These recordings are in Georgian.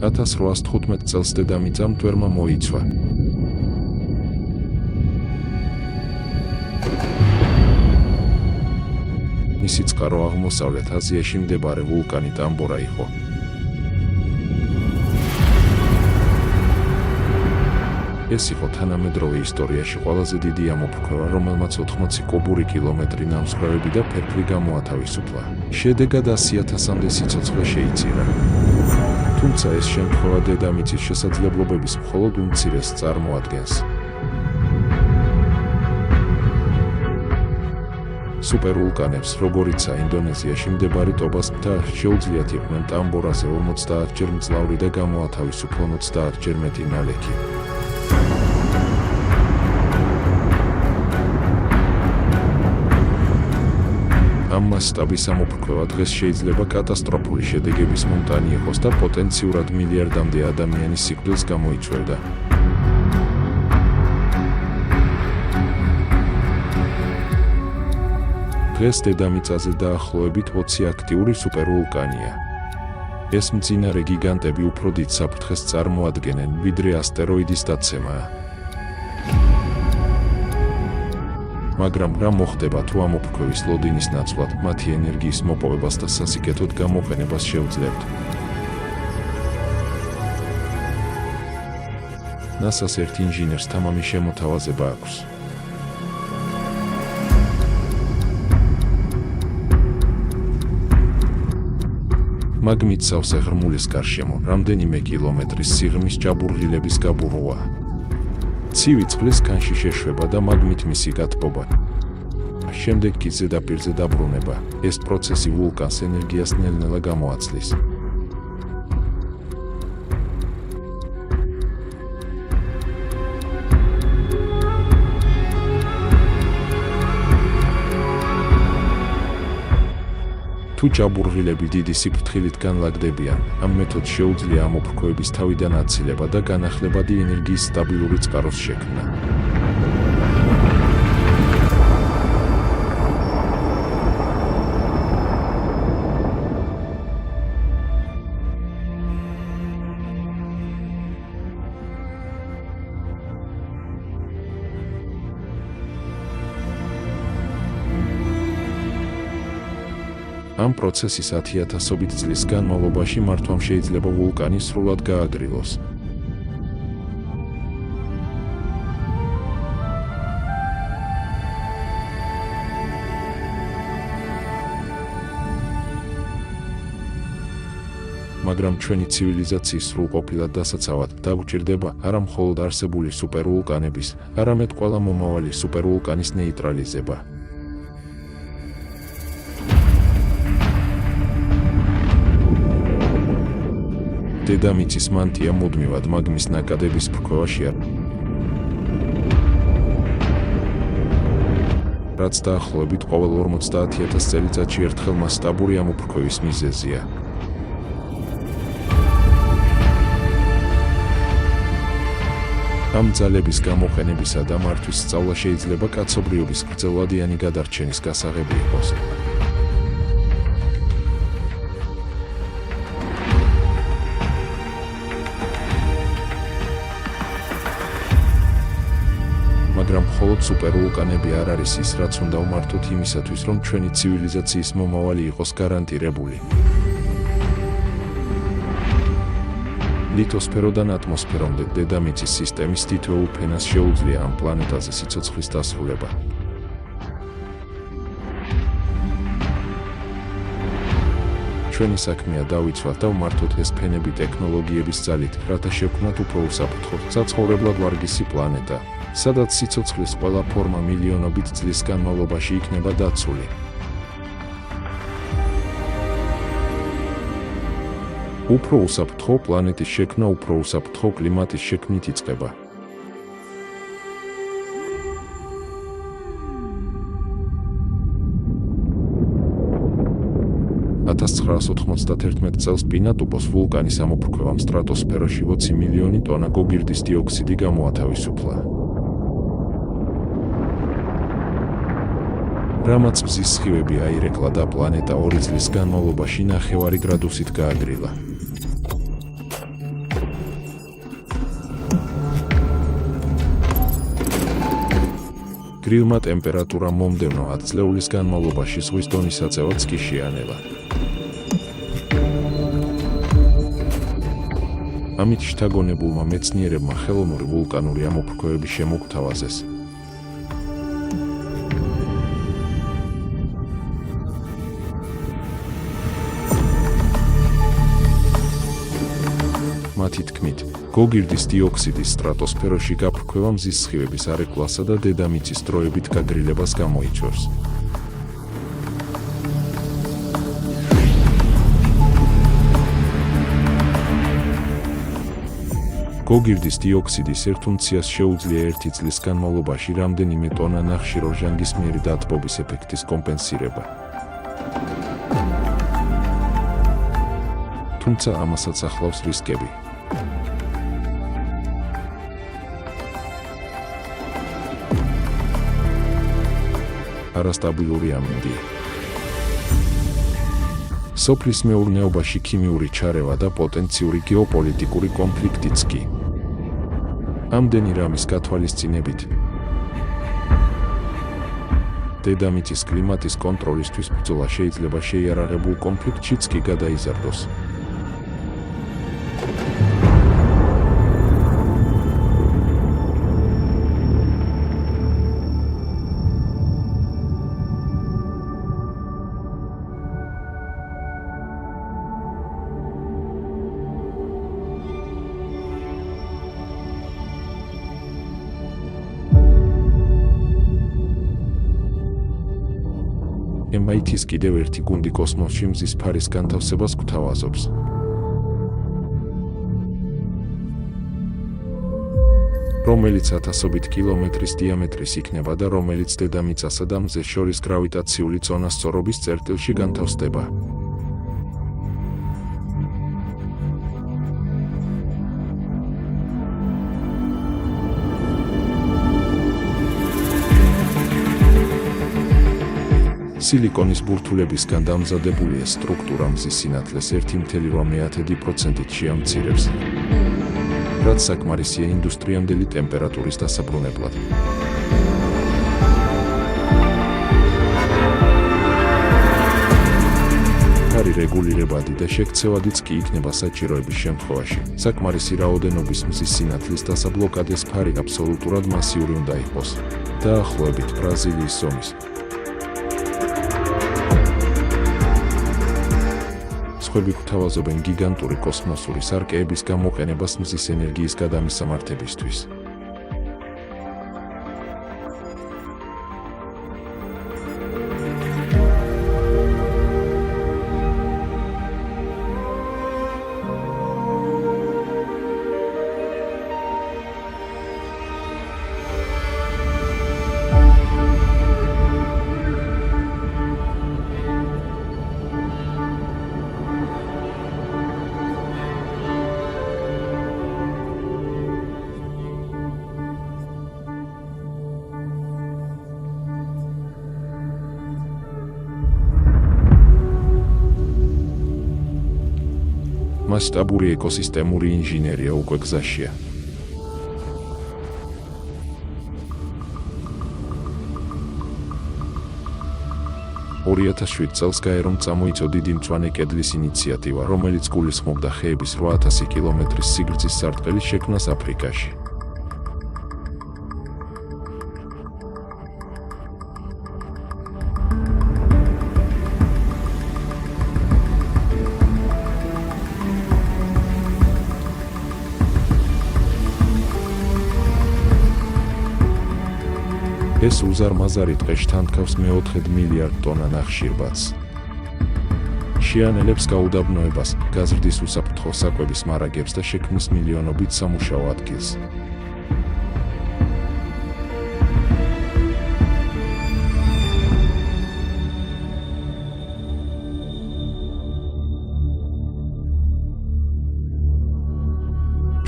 1815 წელს დედამიწა მტვერმა მოიცვა. მისი წყარო აღმოსავლეთ აზიაში მდებარე ვულკანი ტამბორა იყო. ეს იყო თანამედროვე ისტორიაში ყველაზე დიდი ამოფრქვევა, რომელმაც 80 კუბური კილომეტრი ნამსხვრევები და ფერფლი გამოათავისუფლა. შედეგად 100,000-მდე სიცოცხლე შეიწირა. თუმცა ეს შემთხვევა დედამიწის შესაძლებლობების მხოლოდ უმცირესს წარმოადგენს. სუპერვულკანებს, როგორიცაა ინდონეზიაში მდებარე ტობას მთა, შეუძლიათ იყვნენ ტამბორაზე 50-ჯერ მძლავრი და გამოათავისუფლონ 30-ჯერ მეტი ნალექი. ამ მასშტაბის ამოფრქვევა დღეს შეიძლება კატასტროფული შედეგების მომტანი იყოს და პოტენციურად მილიარდამდე ადამიანის სიკვდილს გამოიწვევდა. დღეს დედამიწაზე დაახლოებით 20 აქტიური სუპერვულკანია. ეს მძინარე გიგანტები უფრო დიდ საფრთხეს წარმოადგენენ, ვიდრე ასტეროიდის დაცემაა. მაგრამ რა მოხდება თუ ამოფრქვევის ლოდინის ნაცვლად მათი ენერგიის მოპოვებას და სასიკეთოდ გამოყენებას შეუძლებთ? NASA-ს ერთ ინჟინერს თამამი შემოთავაზება აქვს. მაგმით სავსე ღრმულის გარშემო რამდენიმე კილომეტრის სიღრმის ჭაბურღილების გაბუროა. ცივი წყლის ქანში შეშვება და მაგმით მისი გათბობა. შემდეგ კი ზედაპირზე დაბრუნება. ეს პროცესი ვულკანს ენერგიას ნელ-ნელა გამოაცლის. თუ ჭაბურღილები დიდი სიფრთხილით განლაგდებიან, ამ მეთოდს შეუძლია ამოფრქვევების თავიდან აცილება და განახლებადი ენერგიის სტაბილური წყაროს შექმნა. ამ პროცესის 10,000-ობით წლის განმავლობაში მართვამ შეიძლება ვულკანი სრულად გააგრილოს. მაგრამ ჩვენი ცივილიზაციის სრულყოფილად დასაცავად დაგვჭირდება არა მხოლოდ არსებული სუპერვულკანების, არამედ ყველა მომავალი სუპერვულკანის ნეიტრალიზება. დედამიწის მანტია მუდმივად მაგმის ნაკადების ფრქვევაშია, რაც დაახლოებით ყოველ 50,000 წელიწადში ერთხელ მასშტაბური ამოფრქვევის მიზეზია. ამ ძალების გამოყენებისა და მართვის სწავლა შეიძლება კაცობრიობის გრძელვადიანი გადარჩენის გასაღები იყოს. მაგრამ მხოლოდ სუპერვულკანები არ არის ის, რაც უნდა ვმართოთ იმისათვის, რომ ჩვენი ცივილიზაციის მომავალი იყოს გარანტირებული. ლითოსფეროდან ატმოსფერომდე დედამიწის სისტემის თითოეულ ფენას შეუძლია ამ პლანეტაზე სიცოცხლის დასრულება. ჩვენი საქმეა დავიცვათ და ვმართოთ ეს ფენები ტექნოლოგიების ძალით, რათა შევქმნათ უფრო უსაფრთხო, საცხოვრებლად ვარგისი პლანეტა, სადაც სიცოცხლის ყველა ფორმა მილიონობით წლის განმავლობაში იქნება დაცული. უფრო უსაფრთხო პლანეტის შექმნა უფრო უსაფრთხო კლიმატის შექმნით იწყება. 1991 წელს პინატუბოს ვულკანის ამოფრქვევამ სტრატოსფეროში 20 მილიონი ტონა გოგირდის დიოქსიდი გამოათავისუფლა. რამაც მზის სხივები აირეკლა და პლანეტა 2 წლის განმავლობაში 9 გრადუსით გააგრილა. გრილმა ტემპერატურა მომდევნო 10 წლეულის განმავლობაში ზღვის დონისაწევად კი შეანელა. ამით შთაგონებულმა მეცნიერებმა ხელოვნური ვულკანური ამოფრქვევები შემოგვთავაზეს. მათი თქმით, გოგირდის დიოქსიდის სტრატოსფეროში გაფრქვევა მზის სხივების არეკლასა და დედამიწის დროებით გაგრილებას გამოიწვევს. გოგირდის დიოქსიდის ერთ უნციას შეუძლია 1 წლის განმავლობაში რამდენიმე ტონა ნახშირორჟანგისმიერი დათბობის ეფექტის კომპენსირება. თუმცა ამასაც ახლავს რისკები. არასტაბილური ამინდია. სოფლის მეურნეობაში ქიმიური ჩარევა და პოტენციური გეოპოლიტიკური კონფლიქტიც კი. ამდენი რამის გათვალისწინებით დედამიწის კლიმატის კონტროლისთვის ბრძოლა შეიძლება შეიარაღებულ კონფლიქტშიც კი გადაიზარდოს. MIT-ის კიდევ ერთი გუნდი კოსმოსში მზის ფარის განთავსებას გვთავაზობს. რომელიც 1000-ობით კილომეტრის დიამეტრის იქნება და რომელიც დედამიწასა და მზეს შორის გრავიტაციული წონას სწორობის წერტილში განთავსდება. სილიკონის ბურთულებისგან დამზადებული ეს სტრუქტურა მზის სინათლეს 1,8%-ით შეამცირებს, რაც საკმარისია ინდუსტრიამდელი ტემპერატურის დასაბრუნებლად. ფარი რეგულირებადი და შექცევადიც კი იქნება საჭიროების შემთხვევაში. საკმარისი რაოდენობის მზის სინათლის დასაბლოკადეს ფარი აბსოლუტურად მასიური უნდა იყოს. დაახლოებით ბრაზილიის ზომის. სხვები გვთავაზობენ გიგანტური კოსმოსური სარკეების გამოყენებას მზის ენერგიის გადამისამართებისთვის. მასშტაბური ეკოსისტემური ინჟინერია უკვე გზაშია. წელს გაერომ წამოიწო დიდი მწვანე კედლის ინიციატივა, რომელიც გულისხმობდა ხეების 8000 კილომეტრის სიგრძის სარტყელის შექმნას აფრიკაში. ეს უზარმაზარი ტყეში თანთქავს მე-4 მილიარდ ტონა ნახშირბადს. შეანელებს გაუდაბნოებას, გაზრდის უსაფრთხო საკვების მარაგებს და შექმნის მილიონობით სამუშაო ადგილს.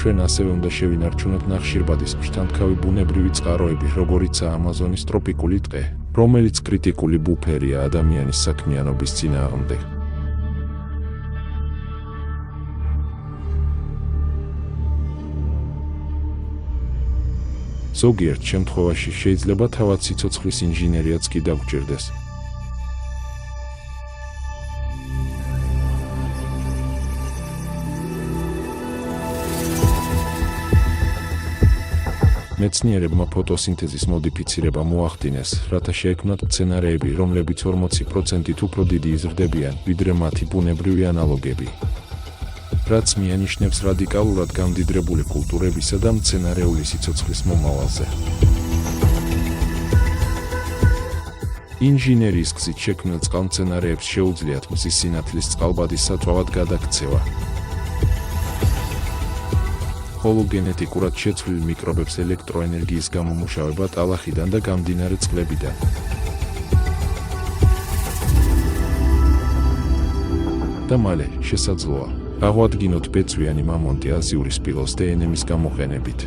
ჩვენ ასევე უნდა შევინარჩუნოთ ნახშირბადის ფრთანთქავი ბუნებრივი წყაროები, როგორიცაა ამაზონის ტროპიკული ტყე, რომელიც კრიტიკული ბუფერია ადამიანის საქმიანობის წინააღმდეგ. ზოგიერთ შემთხვევაში შეიძლება თავად სიცოცხლის ინჟინერიაც კი დაგვჭირდეს. მეცნიერებმა ფოტოსინთეზის მოდიფიცირება მოახდინეს, რათა შეექმნათ მცენარეები, რომლებიც 40%-ით უფრო დიდი იზრდებიან, ვიდრე მათი ბუნებრივი ანალოგები. რაც მიანიშნებს რადიკალურად გამდიდრებული კულტურებისა და მცენარეული სიცოცხლის მომავალზე. ინჟინერიის გზით შექმნილ წყალმცენარეებს შეუძლიათ მზის სინათლის წყალბადის საწვავად გადაქცევა. ხოლო გენეტიკურად შეცვლილ მიკრობებს ელექტროენერგიის გამომუშავება ტალახიდან და გამდინარე წყლებიდან. და მალე, შესაძლოა, აღვადგინოთ ბეწვიანი მამონტი აზიური სპილოს დნმ-ის გამოყენებით.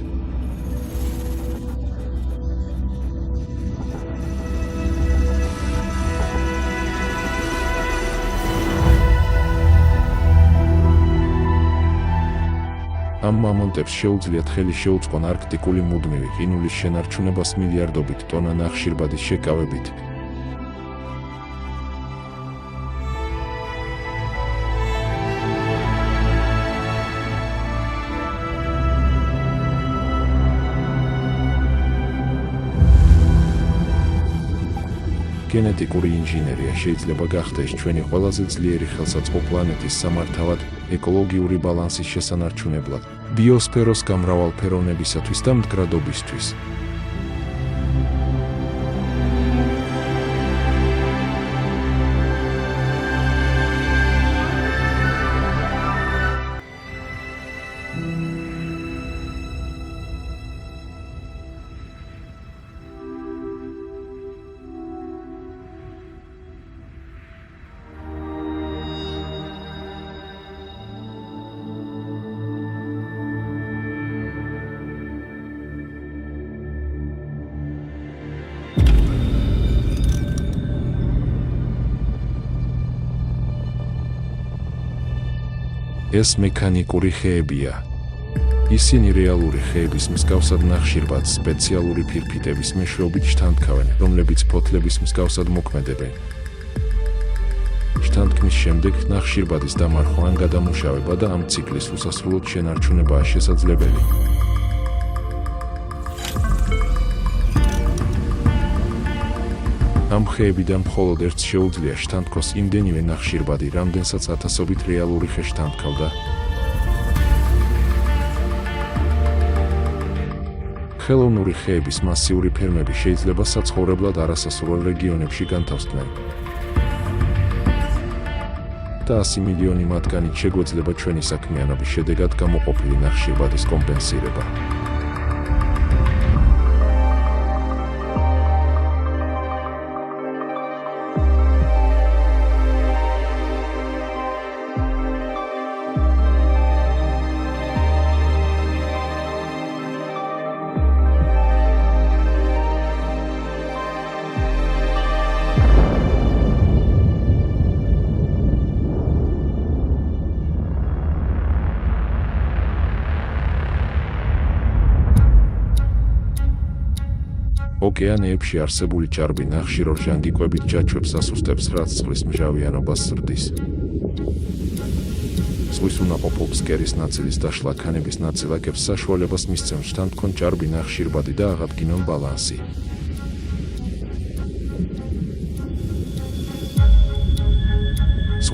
ამ მამონტებს შეუძლიათ ხელი შეუწყონ არქტიკული მუდმივი ყინულის შენარჩუნებას მილიარდობით ტონა ნახშირბადის შეკავებით. გენეტიკური ინჟინერია შეიძლება გახდეს ჩვენი ყველაზე ძლიერი ხელსაწყო პლანეტის სამართავად, ეკოლოგიური ბალანსის შესანარჩუნებლად, ბიოსფეროს გამრავალფეროვნებისათვის და მდგრადობისთვის. ეს მექანიკური ხეებია. ისინი რეალური ხეების მსგავსად ნახშირბადს სპეციალური ფირფიტების მეშვეობით შთანთქავენ, რომლებიც ფოთლების მსგავსად მოქმედებენ. შთანთქმის შემდეგ ნახშირბადის დამარხვა ან გადამუშავება და ამ ციკლის უსასრულოდ შენარჩუნებაა შესაძლებელი. ამ ხეებიდან მხოლოდ ერთს შეუძლია შთანთქოს იმდენივე ნახშირბადი, რამდენსაც ათასობით რეალური ხე შთანთქავდა. ხელოვნური ხეების მასიური ფერმები შეიძლება საცხოვრებლად არასასურველ რეგიონებში განთავსდნენ. და 100 მილიონი მათგანით შეგვეძლება ჩვენი საქმიანობის შედეგად გამოყოფილი ნახშირბადის კომპენსირება. ოკეანეებში არსებული ჭარბი ნახშირორჟანგიკვებით ჯაჭვებს ასუსტებს, რაც წყლის მჟავიანობას ზრდის. ზღვის უნაყოფო ფსკერის ნაწილის დაშლა ქანების ნაწილაკებს საშუალებას მისცემს შთანთქონ ჭარბი ნახშირბადი და აღადგინონ ბალანსი.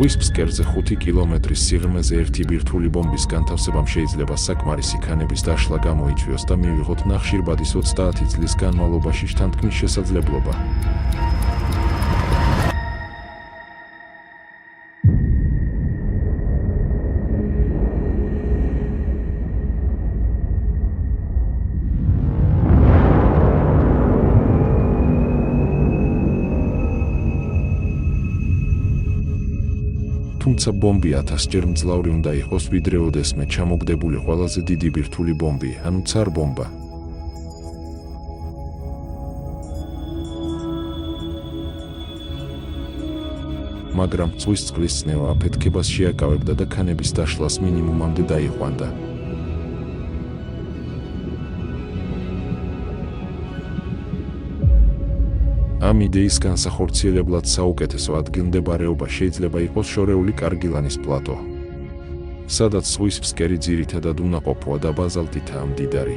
ზღვის ფსკერზე 5 კილომეტრის სიღრმეზე ერთი ბირთვული ბომბის განთავსებამ შეიძლება საკმარისი ქანების დაშლა გამოიწვიოს და მივიღოთ ნახშირბადის 30 წლის განმავლობაში შთანთქმის შესაძლებლობა. თუმცა ბომბი 1000-ჯერ მძლავრი უნდა იყოს, ვიდრე ოდესმე ჩამოგდებული ყველაზე დიდი ბირთვული ბომბი, ანუ ცარ ბომბა. მაგრამ ზღვის წყლის წნევა აფეთქებას შეაკავებდა და ქანების დაშლას მინიმუმამდე დაიყვანდა. ამ იდეის განსახორციელებლად საუკეთესო ადგილმდებარეობა შეიძლება იყოს შორეული კარგილანის პლატო, სადაც ზღვის ფსკერი ძირითადად უნაყოფოა და ბაზალტითაა მდიდარი.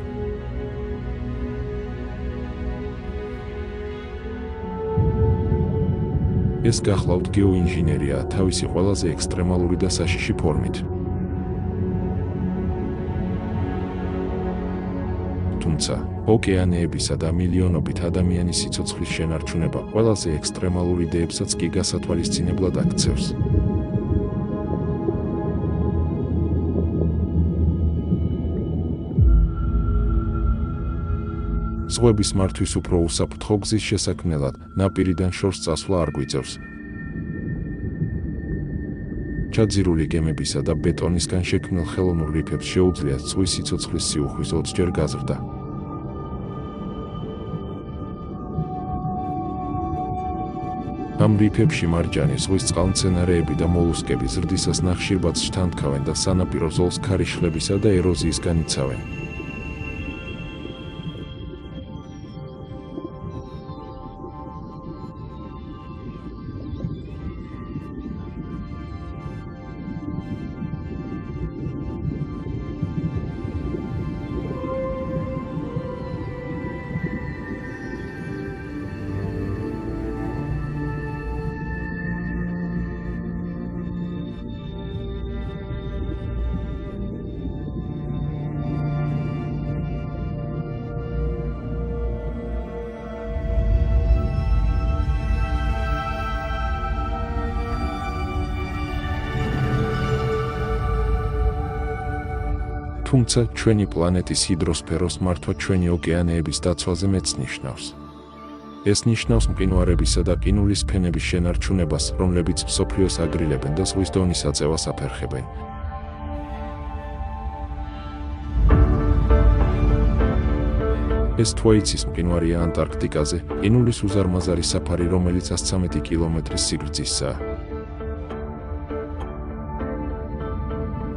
ეს გახლავთ გეოინჟინერია თავისი ყველაზე ექსტრემალური და საშიში ფორმით. თუმცა, ოკეანეებისა და მილიონობით ადამიანის სიცოცხლის შენარჩუნება ყველაზე ექსტრემალურ იდეებსაც კი გასათვალისწინებლად აქცევს. ზღვების მართვის უფრო უსაფრთხო გზის შესაქმნელად ნაპირიდან შორს წასვლა არ გვიწევს. ჩაძირული გემებისა და ბეტონისგან შექმნილ ხელოვნურ რიფებს შეუძლიათ ზღვის სიცოცხლის სიუხვის 20-ჯერ გაზრდა. ამ რიფებში მარჯანი, ზღვის წყალმცენარეები და მოლუსკები ზრდისას ნახშირბადს შთანთქავენ და სანაპირო ზოლს ქარიშხლებისა და ეროზიისგან იცავენ. თუმცა ჩვენი პლანეტის ჰიდროსფეროს მართვა ჩვენი ოკეანეების დაცვაზე მეც ნიშნავს. ეს ნიშნავს მყინვარებისა და ყინულის ფენების შენარჩუნებას, რომლებიც მსოფლიოს აგრილებენ და ზღვის დონის აწევას აფერხებენ. ეს თვაიცის მყინვარია ანტარქტიკაზე, ყინულის უზარმაზარი საფარი, რომელიც 113 კილომეტრის სიგრძისაა.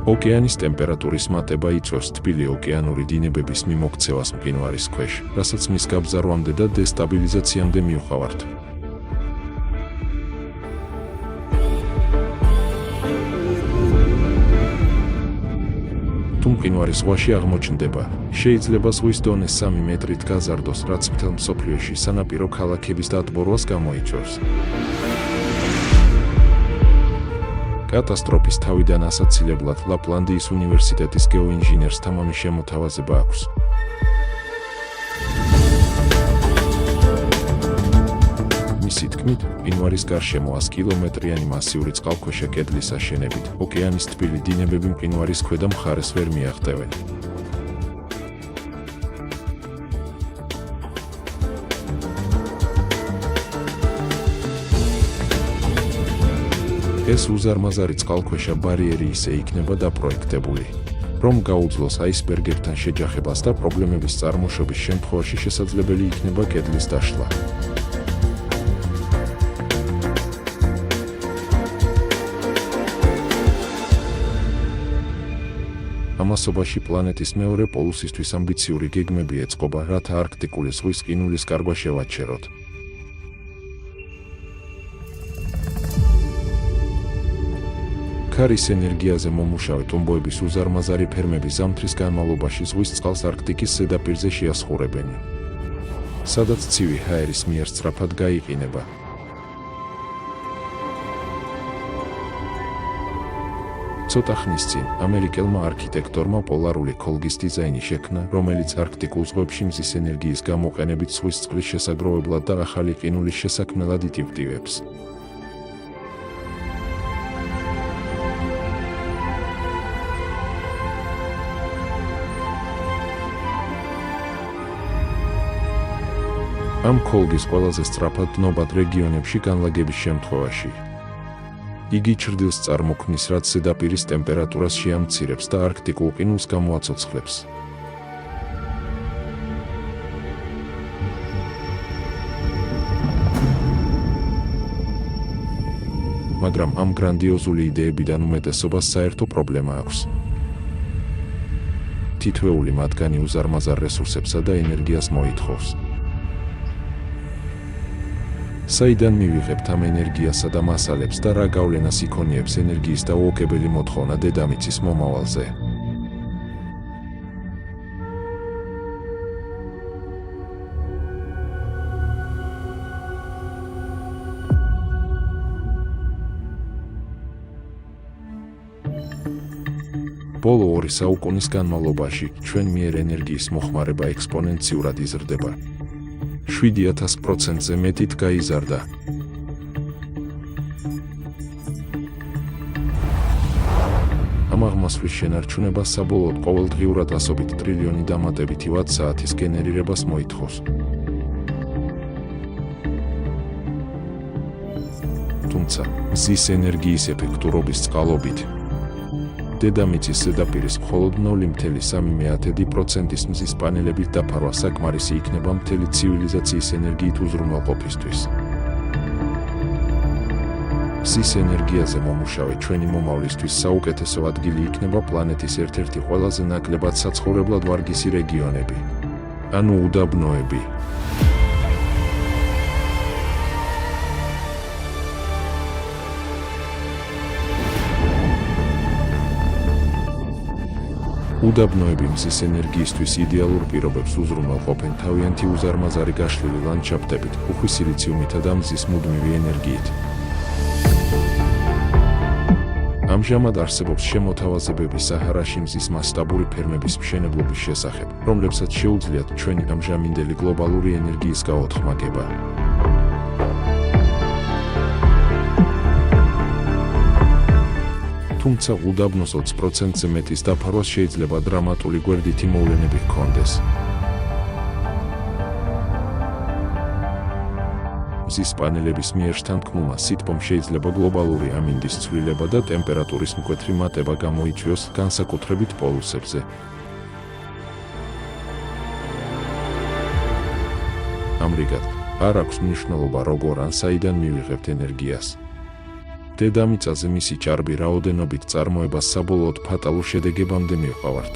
ოკეანის ტემპერატურის მატება იწვევს თბილი ოკეანური დინებების მიმოქცევას მყინვარის ქვეშ, რასაც მის გაბზარვამდე და დესტაბილიზაციამდე მიუხავართ. თუ მყინვარი ზღვაში აღმოჩნდება, შეიძლება ზღვის დონე 3 მეტრით გაზარდოს, რაც მთელ მსოფლიოში სანაპირო ქალაქების დატბორვას გამოიწვევს. კატასტროფის თავიდან ასაცილებლად ლაპლანდიის უნივერსიტეტის გეოინჟინერს თამამი შემოთავაზება აქვს. მისი თქმით, მყინვარის გარშემო 100 კილომეტრიანი მასიური წყალქვეშა კედლის აშენებით, ოკეანის თბილი დინებები მყინვარის ქვედა მხარეს ვერ მიაღწევენ. ეს უზარმაზარი წყალქვეშა ბარიერი ისე იქნება დაპროექტებული, რომ გაუძლოს აისბერგებთან შეჯახებას და პრობლემების წარმოშობის შემთხვევაში შესაძლებელი იქნება კედლის დაშლა. ამასობაში პლანეტის მეორე პოლუსისთვის ამბიციური გეგმები ეწყობა, რათა არქტიკული ზღვის ყინულის კარგვა შევაჩეროთ. ქარის ენერგიაზე მომუშავე ტომბოების უზარმაზარი ფერმები ზამთრის განმავლობაში ზღვის წყალს არქტიკის ზედაპირზე შეასხურებენ, სადაც ცივი ჰაერის მიერ სწრაფად გაიყინება. ცოტა ხნის წინ ამერიკელმა არქიტექტორმა პოლარული ქოლგის დიზაინი შექმნა, რომელიც არქტიკულ ზღვებში მზის ენერგიის გამოყენებით ზღვის წყლის შესაგროვებლად და ახალი ყინულის შესაქმნელად იტივტივებს. ამ ქოლგის ყველაზე სწრაფად დნობად რეგიონებში განლაგების შემთხვევაში იგი ჩრდილს წარმოქმნის, რაც ზედაპირის ტემპერატურას შეამცირებს და არქტიკულ ყინულს გამოაცოცხლებს. მაგრამ ამ გრანდიოზული იდეებიდან უმეტესობას საერთო პრობლემა აქვს. თითოეული მათგანი უზარმაზარ რესურსებსა და ენერგიას მოითხოვს. საიდან მივიღებთ ამ ენერგიასა და მასალებს და რა გავლენას იქონიებს ენერგიის დაუოკებელი მოთხოვნა დედამიწის მომავალზე? ბოლო 2 საუკუნის განმავლობაში ჩვენ მიერ ენერგიის მოხმარება ექსპონენციურად იზრდება. 7000%-ზე მეტით გაიზარდა. ამ აღმასვლის შენარჩუნება საბოლოოდ ყოველდღიურად ასობით ტრილიონი დამატებითი ვატ-საათის გენერირებას მოითხოვს. თუმცა, მზის ენერგიის ეფექტურობის წყალობით დედამიწის ზედაპირის მხოლოდ 0.3% მზის პანელებით დაფარვა საკმარისი იქნება მთელი ცივილიზაციის ენერგიით უზრუნველყოფისთვის. მზის ენერგიაზე მომუშავე ჩვენი მომავლისთვის საუკეთესო ადგილი იქნება პლანეტის ერთ-ერთი ყველაზე ნაკლებად საცხოვრებლად ვარგისი რეგიონები, ანუ უდაბნოები. უდაბნოები მზის ენერგიისთვის იდეალურ პირობებს უზრუნველყოფენ თავიანთი უზარმაზარი გაშლილი ლანდშაფტებით, უხვი სილიციუმითა და მზის მუდმივი ენერგიით. ამჟამად არსებობს შემოთავაზებები საჰარაში მზის მასშტაბური ფერმების მშენებლობის შესახებ, რომლებსაც შეუძლიათ ჩვენი ამჟამინდელი გლობალური ენერგიის გაოთხმაგება. თუმცა უდაბნოს 20%-ზე მეტის დაფარვას შეიძლება დრამატული გვერდითი მოვლენები ჰქონდეს. მზის პანელების მიერ შთანთქმულმა სითბომ შეიძლება გლობალური ამინდის ცვლილება და ტემპერატურის მკვეთრი მატება გამოიწვიოს, განსაკუთრებით პოლუსებზე. ამრიგად, არ აქვს მნიშვნელობა როგორ ან საიდან მივიღებთ ენერგიას. დედამიწაზე მისი ჭარბი რაოდენობით წარმოებას საბოლოოდ ფატალურ შედეგებამდე მივყავართ.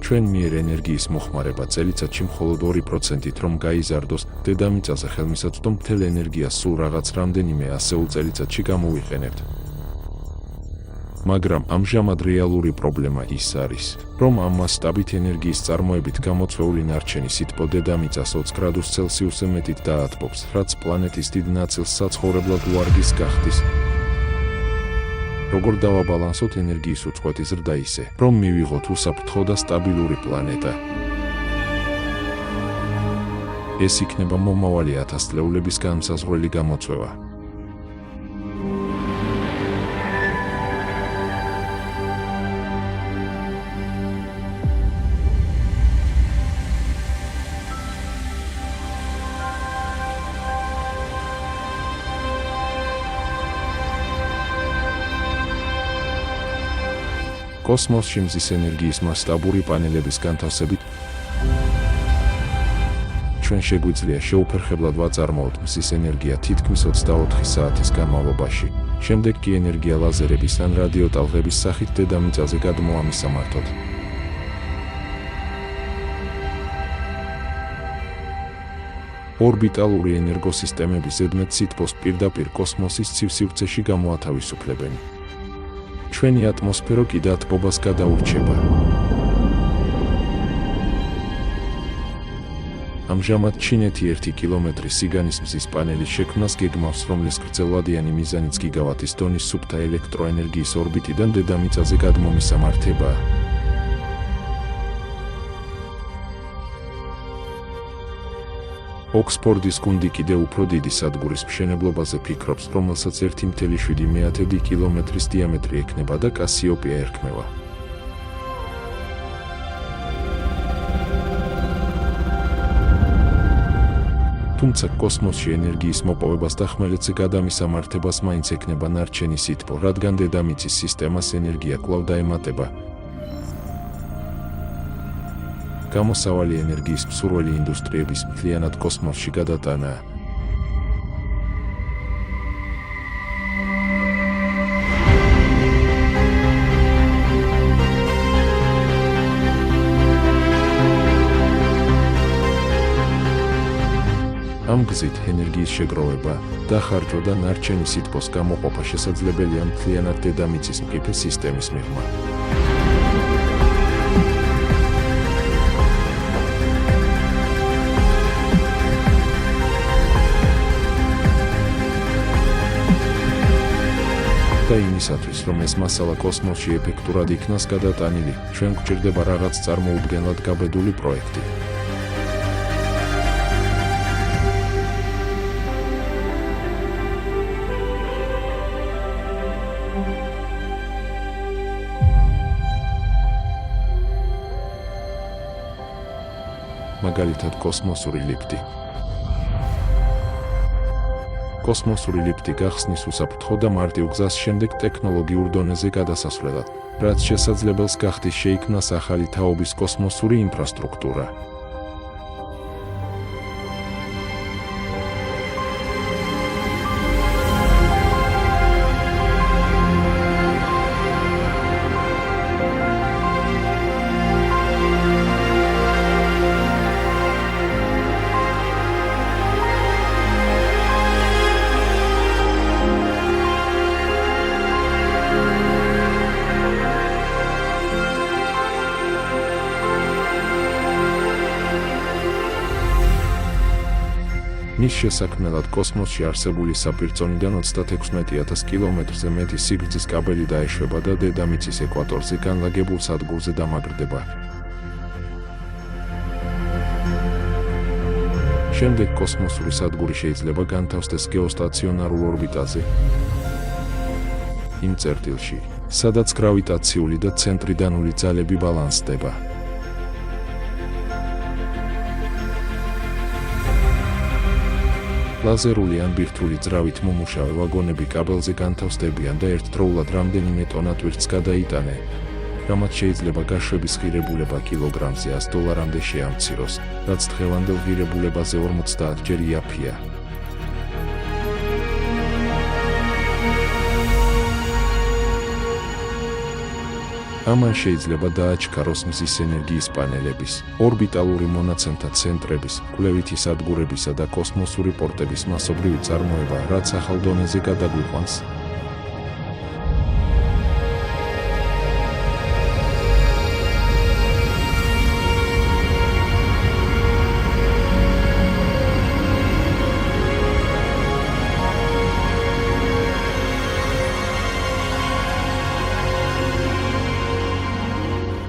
ჩვენ მიერ ენერგიის მოხმარება წელიწადში მხოლოდ 2%-ით რომ გაიზარდოს, დედამიწაზე ხელმისაწვდომ მთელ ენერგიას სულ რაღაც რამდენიმე ასეულ წელიწადში გამოვიყენებთ. მაგრამ ამჟამად რეალური პრობლემა ის არის, რომ ამ მასშტაბით ენერგიის წარმოებით გამოწვეული ნარჩენი სითბო დედამიწას 20 გრადუს ცელსიუსზე მეტით დაატბობს, რაც პლანეტის დიდ ნაწილს საცხოვრებლად უარგის გახდის. როგორ დავაბალანსოთ ენერგიის უწყვეტი ზრდა ისე, რომ მივიღოთ უსაფრთხო და სტაბილური პლანეტა? ეს იქნება მომავალი ათასწლეულების განმსაზღვრელი გამოწვევა. კოსმოსში მზის ენერგიის მასშტაბური პანელების განთავსებით ჩვენ შეგვიძლია შეუფერხებლად ვაწარმოოთ მზის ენერგია თითქმის 24 საათის განმავლობაში. შემდეგ კი ენერგია ლაზერების ან რადიოტალღების სახით დედამიწაზე გადმოამისამართოთ. ორბიტალური ენერგოსისტემები ზედმეტ სითბოს პირდაპირ კოსმოსის ცივ სივრცეში გამოათავისუფლებენ. ჩვენი ატმოსფერო კი დათბობას გადაურჩება. ამჟამად ჩინეთი 1 კილომეტრის სიგანის მზის პანელის შექმნას გეგმავს, რომლის გრძელვადიანი მიზანიც გიგავატის დონის სუფთა ელექტროენერგიის ორბიტიდან დედამიწაზე გადმომისამართებაა. ოქსფორდის გუნდი კიდევ უფრო დიდი სადგურის მშენებლობაზე ფიქრობს, რომელსაც 1,7 კილომეტრის დიამეტრი ექნება და კასიოპეა ერქმევა. თუმცა კოსმოსში ენერგიის მოპოვებას და ხმელეთზე გადამისამართებას მაინც ექნება ნარჩენი სითბო, რადგან დედამიწის სისტემას ენერგია კვლავ დაემატება. გამოსავალი ენერგიის მსურველი ინდუსტრიების მთლიანად კოსმოსში გადატანაა. ამ გზით ენერგიის შეგროვება, დახარჯვა და ნარჩენი სითბოს გამოყოფა შესაძლებელია მთლიანად დედამიწის მყიფე სისტემის მიღმა. და იმისათვის, რომ ეს მასალა კოსმოსში ეფექტურად იქნას გადატანილი, ჩვენ გვჭირდება რაღაც წარმოუდგენლად გაბედული პროექტი. მაგალითად კოსმოსური ლიფტი. კოსმოსური ლიფტი გახსნის უსაფრთხო და მარტივ გზას შემდეგ ტექნოლოგიურ დონეზე გადასასვლელად, რაც შესაძლებელს გახდის შეიქმნას ახალი თაობის კოსმოსური ინფრასტრუქტურა. მის შესაქმნელად კოსმოსში არსებული საპირწონიდან 36,000 კილომეტრზე მეტი სიგრძის კაბელი დაეშვება და დედამიწის ეკვატორზე განლაგებულ სადგურზე დამაგრდება. შემდეგ კოსმოსური სადგური შეიძლება განთავსდეს გეოსტაციონარულ ორბიტაზე, იმ წერტილში, სადაც გრავიტაციული და ცენტრიდანული ძალები ბალანსდება. ლაზერული ან ბირთვული ძრავით მომუშავე ვაგონები კაბელზე განთავსდებიან და ერთდროულად რამდენიმე ტონა ტვირთს გადაიტანენ, რამაც შეიძლება გაშვების ღირებულება კილოგრამზე $100-მდე შეამციროს, რაც დღევანდელ ღირებულებაზე 50-ჯერ იაფია. ამან შეიძლება დააჩქაროს მზის ენერგიის პანელების, ორბიტალური მონაცემთა ცენტრების, კვლევითი სადგურებისა და კოსმოსური პორტების მასობრივი წარმოება, რაც ახალ დონეზე გადაგვიყვანს.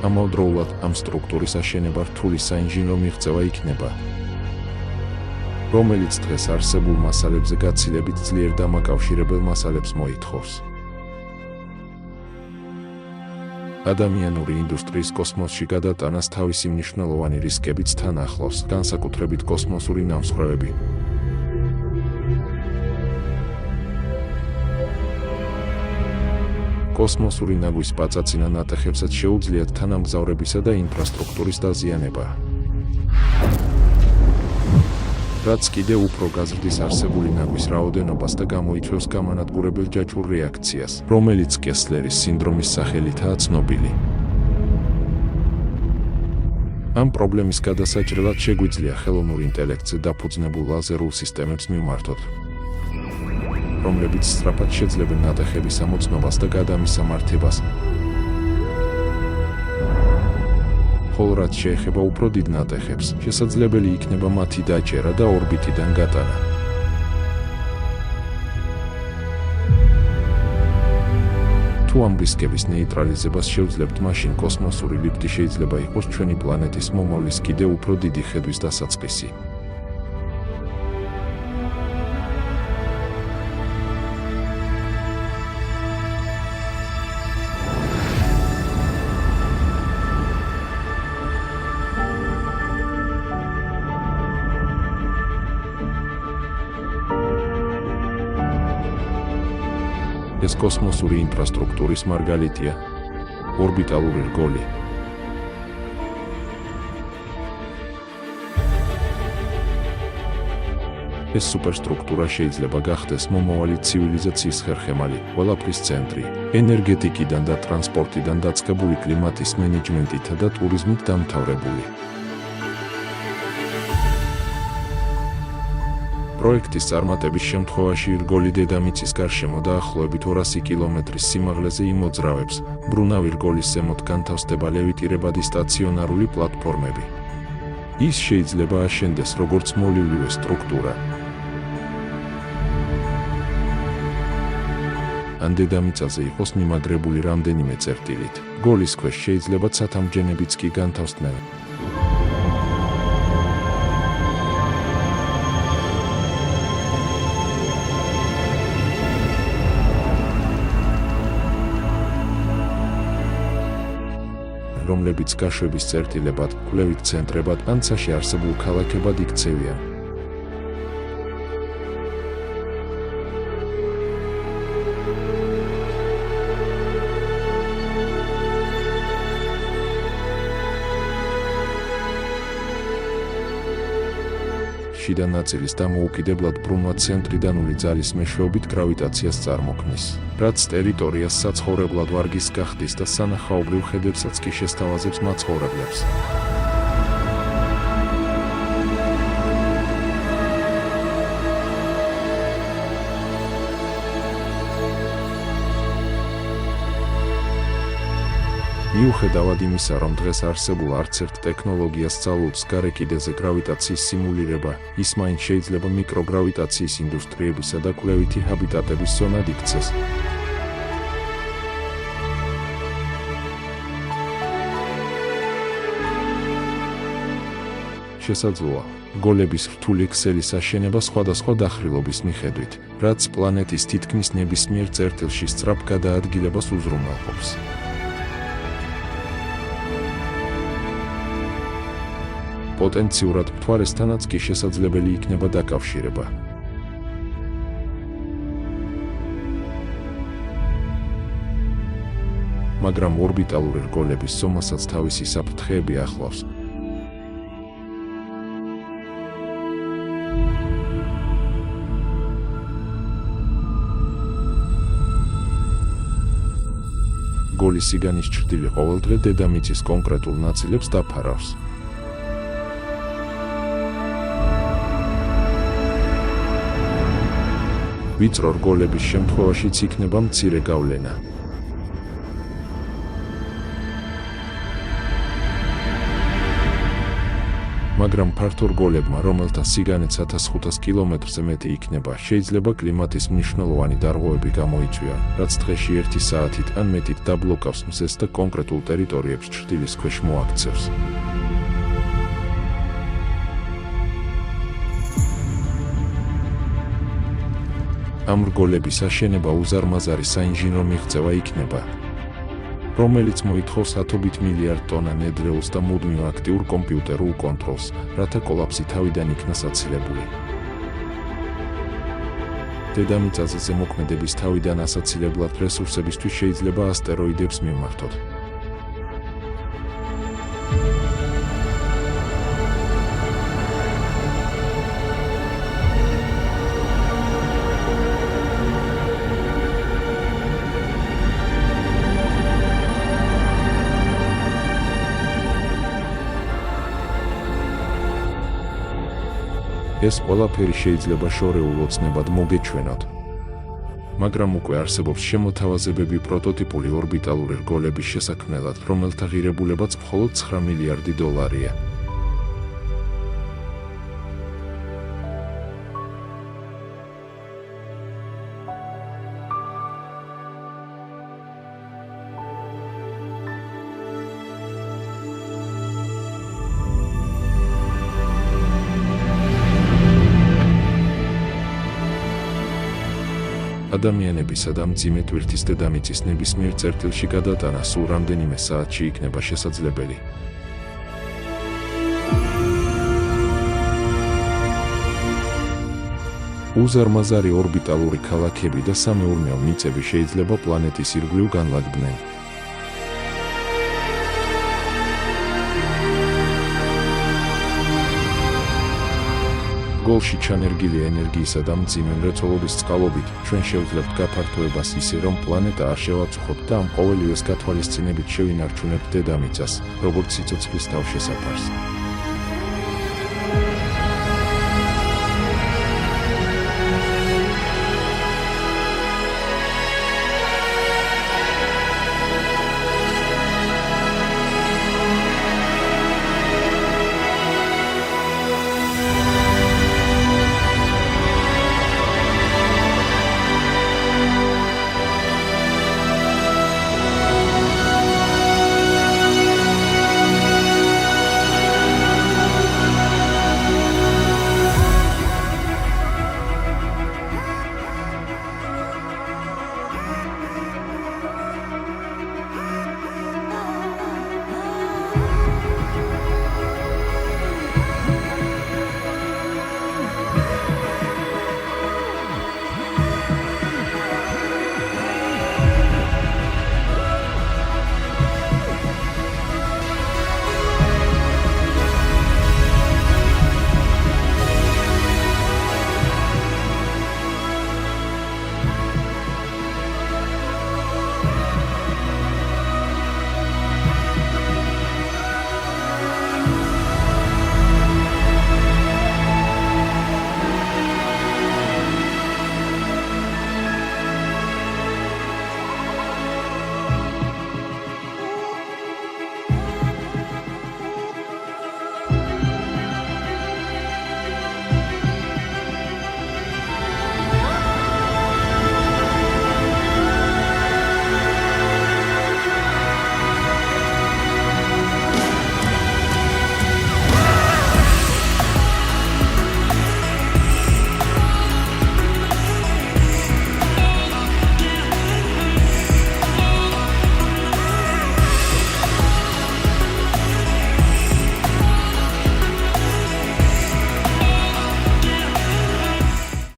ამავდროულად ამ სტრუქტურის აშენება რთული საინჟინრო მიღწევა იქნება, რომელიც დღეს არსებულ მასალებზე გაცილებით ძლიერ დამაკავშირებელ მასალებს მოითხოვს. ადამიანური ინდუსტრიის კოსმოსში გადატანას თავისი მნიშვნელოვანი რისკებიც თან ახლავს, განსაკუთრებით კოსმოსური ნამსხვრევები. კოსმოსური ნაგვის პაწაცინა ნატეხებსაც შეუძლიათ თანამგზავრებისა და ინფრასტრუქტურის დაზიანება. რაც კიდევ უფრო გაზრდის არსებული ნაგვის რაოდენობას და გამოიწვევს გამანადგურებელ ჯაჭვურ რეაქციას, რომელიც კესლერის სინდრომის სახელითაა ცნობილი. ამ პრობლემის გადასაჭრელად შეგვიძლია ხელოვნურ ინტელექტზე დაფუძნებულ ლაზერულ სისტემებს მივმართოთ, რომლებიც სწრაფად შეძლებენ ნატეხების ამოცნობას და გადამისამართებას. ხოლო რაც შეეხება უფრო დიდ ნატეხებს, შესაძლებელი იქნება მათი დაჭერა და ორბიტიდან გატანა. თუ ამ რისკების ნეიტრალიზებას შევძლებთ, მაშინ კოსმოსური ლიფტი შეიძლება იყოს ჩვენი პლანეტის მომავლის კიდევ უფრო დიდი ხედვის დასაწყისი. ეს კოსმოსური ინფრასტრუქტურის მარგალიტია, ორბიტალური რგოლი. ეს სუპერსტრუქტურა შეიძლება გახდეს მომავალი ცივილიზაციის ხერხემალი, ყველაფრის ცენტრი, ენერგეტიკიდან და ტრანსპორტიდან დაწყებული კლიმატის მენეჯმენტითა და ტურიზმით დამთავრებული. პროექტის წარმატების შემთხვევაში რგოლი დედამიწის გარშემო დაახლოებით 200 კილომეტრის სიმაღლეზე იმოძრავებს. მბრუნავი რგოლის ზემოთ განთავსდება ლევიტირებადი სტაციონარული პლატფორმები. ის შეიძლება აშენდეს როგორც მოლილივე სტრუქტურა. ან დედამიწაზე იყოს მიმაგრებული რამდენიმე წერტილით. რგოლის ქვეშ შეიძლება ცათამბჯენებიც კი განთავსდნენ. რომლებიც გაშვების წერტილებად, კვლევით ცენტრებად ან ცაში არსებულ ქალაქებად იქცევიან. შიდა ნაწილის დამოუკიდებლად ბრუნვა ცენტრიდანული ძალის მეშვეობით გრავიტაციას წარმოქმნის, რაც ტერიტორიას საცხოვრებლად ვარგის გახდის და სანახაობრივ ხედებსაც კი შესთავაზებს მაცხოვრებლებს. მიუხედავად იმისა, რომ დღეს არსებულ არცერთ ტექნოლოგიას სწავლობს გარე კიდეზე გრავიტაციის სიმულირება, ის მაინც შეიძლება მიკროგრავიტაციის ინდუსტრიებისა და კვლევითი ჰაბიტატების ზონად იქცეს. შესაძლოა, რგოლების რთული ქსელის აშენება სხვადასხვა დახრილობის მიხედვით, რაც პლანეტის თითქმის ნებისმიერ წერტილში სწრაფ გადაადგილებას უზრუნველყოფს. პოტენციურად მთვარესთანაც კი შესაძლებელი იქნება დაკავშირება. მაგრამ ორბიტალური რგოლების ზომასაც თავისი საფრთხეები ახლავს. რგოლის სიგანის ჩრდილი ყოველდღე დედამიწის კონკრეტულ ნაწილებს დაფარავს. ვიწრო რგოლების შემთხვევაშიც იქნება მცირე გავლენა. მაგრამ ფართო რგოლებმა, რომელთა სიგანეც 1500 კილომეტრზე მეტი იქნება, შეიძლება კლიმატის მნიშვნელოვანი დარღვევები გამოიწვიონ, რაც დღეში 1 საათით ან მეტით დაბლოკავს მზეს და კონკრეტულ ტერიტორიებს ჩრდილის ქვეშ მოაქცევს. ამ რგოლების აშენება უზარმაზარი საინჟინრო მიღწევა იქნება, რომელიც მოითხოვს 10 მილიარდ ტონა ნედლეულს და მუდმივ აქტიურ კომპიუტერულ კონტროლს, რათა კოლაფსი თავიდან იქნას აცილებული. დედამიწაზე ზემოქმედების თავიდან ასაცილებლად რესურსებისთვის შეიძლება ასტეროიდებს მიმართოთ. ეს ყველაფერი შეიძლება შორეულ ოცნებად მოგეჩვენოთ. მაგრამ უკვე არსებობს შემოთავაზებები პროტოტიპული ორბიტალური რგოლების შესაქმნელად, რომელთა ღირებულებაც მხოლოდ 9 მილიარდი დოლარია. ადამიანებისა და მძიმე ტვირთის დედამიწის ნებისმიერ წერტილში გადატანა სულ რამდენიმე საათში იქნება შესაძლებელი. უზარმაზარი ორბიტალური ქალაქები და სამეურნეო მიწები შეიძლება პლანეტის ირგვლივ განლაგდნენ. რგოლში ჩანერგილი ენერგიისა და მძიმე მრეწველობის წყალობით ჩვენ შევძლებთ გაფართოებას ისე, რომ პლანეტა არ შევაწუხოთ და ამ ყოველივეს გათვალისწინებით შევინარჩუნებთ დედამიწას, როგორც სიცოცხლის თავშესაფარს.